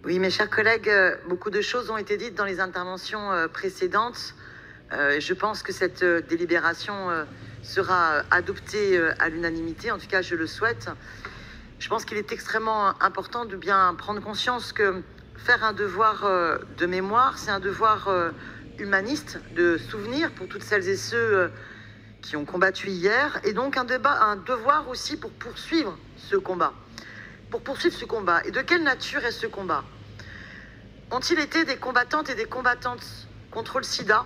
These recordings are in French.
Oui, mes chers collègues, beaucoup de choses ont été dites dans les interventions précédentes. Je pense que cette délibération sera adoptée à l'unanimité, en tout cas je le souhaite. Je pense qu'il est extrêmement important de bien prendre conscience que faire un devoir de mémoire, c'est un devoir humaniste, de souvenir pour toutes celles et ceux qui ont combattu hier, et donc un devoir aussi pour poursuivre ce combat. Et de quelle nature est ce combat? Ont-ils été des combattantes et des combattantes contre le sida?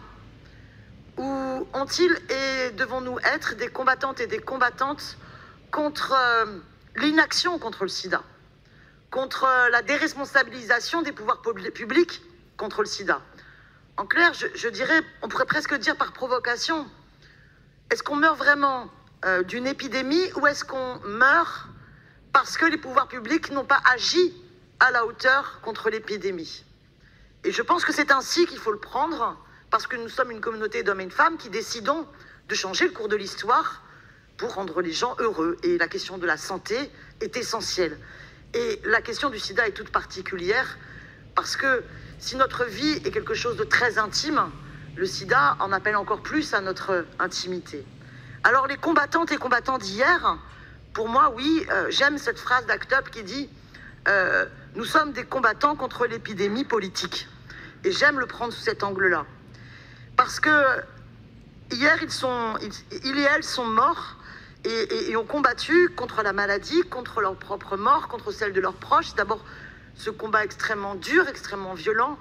Ou ont-ils et devons-nous être des combattantes et des combattantes contre l'inaction contre le sida, contre la déresponsabilisation des pouvoirs publics contre le sida? En clair, je dirais, on pourrait presque dire par provocation, est-ce qu'on meurt vraiment d'une épidémie ou est-ce qu'on meurt parce que les pouvoirs publics n'ont pas agi à la hauteur contre l'épidémie? Et je pense que c'est ainsi qu'il faut le prendre, parce que nous sommes une communauté d'hommes et de femmes qui décidons de changer le cours de l'histoire pour rendre les gens heureux. Et la question de la santé est essentielle. Et la question du sida est toute particulière, parce que si notre vie est quelque chose de très intime, le sida en appelle encore plus à notre intimité. Alors les combattantes et combattants d'hier, pour moi, oui, j'aime cette phrase d'Act Up qui dit nous sommes des combattants contre l'épidémie politique. Et j'aime le prendre sous cet angle-là. Parce que hier, ils et elles sont morts et ont combattu contre la maladie, contre leur propre mort, contre celle de leurs proches. D'abord, ce combat extrêmement dur, extrêmement violent.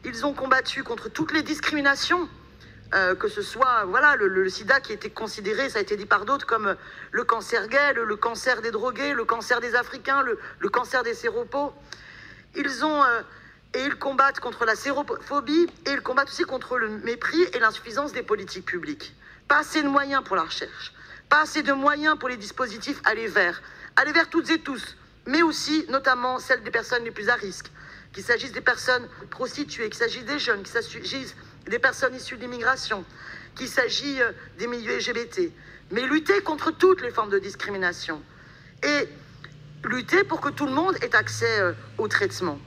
Ils ont combattu contre toutes les discriminations, que ce soit voilà, le sida qui était considéré, ça a été dit par d'autres, comme le cancer gay, le cancer des drogués, le cancer des Africains, le cancer des séropos. Ils combattent contre la sérophobie et ils combattent aussi contre le mépris et l'insuffisance des politiques publiques. Pas assez de moyens pour la recherche, pas assez de moyens pour les dispositifs aller vers toutes et tous, mais aussi notamment celles des personnes les plus à risque, qu'il s'agisse des personnes prostituées, qu'il s'agisse des jeunes, qu'il s'agisse des personnes issues de l'immigration, qu'il s'agit des milieux LGBT, mais lutter contre toutes les formes de discrimination et lutter pour que tout le monde ait accès au traitement.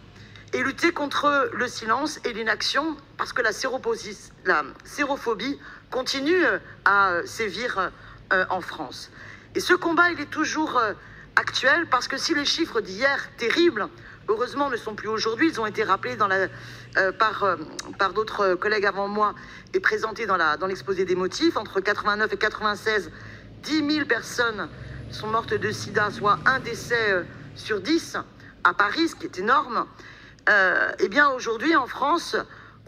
Et lutter contre le silence et l'inaction, parce que la sérophobie continue à sévir en France. Et ce combat, il est toujours actuel, parce que si les chiffres d'hier, terribles, heureusement ne sont plus aujourd'hui, ils ont été rappelés par d'autres collègues avant moi et présentés dans l'exposé des motifs, entre 89 et 96, 10 000 personnes sont mortes de sida, soit un décès sur 10 à Paris, ce qui est énorme. Eh bien aujourd'hui en France,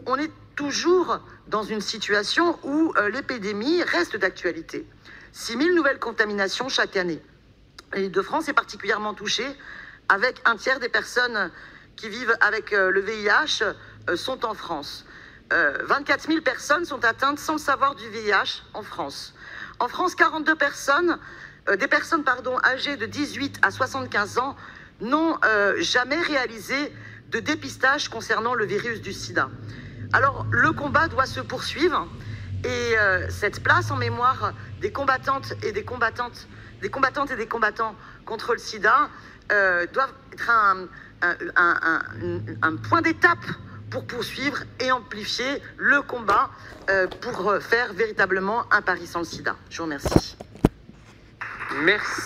on est toujours dans une situation où l'épidémie reste d'actualité. 6 000 nouvelles contaminations chaque année. L'Île-de-France est particulièrement touchée, avec un tiers des personnes qui vivent avec le VIH sont en France. 24 000 personnes sont atteintes sans le savoir du VIH en France. En France, 42 personnes, âgées de 18 à 75 ans n'ont jamais réalisé de dépistage concernant le virus du sida. Alors, le combat doit se poursuivre et cette place en mémoire des combattantes et des combattants contre le sida doit être un point d'étape pour poursuivre et amplifier le combat pour faire véritablement un Paris sans le sida. Je vous remercie. Merci.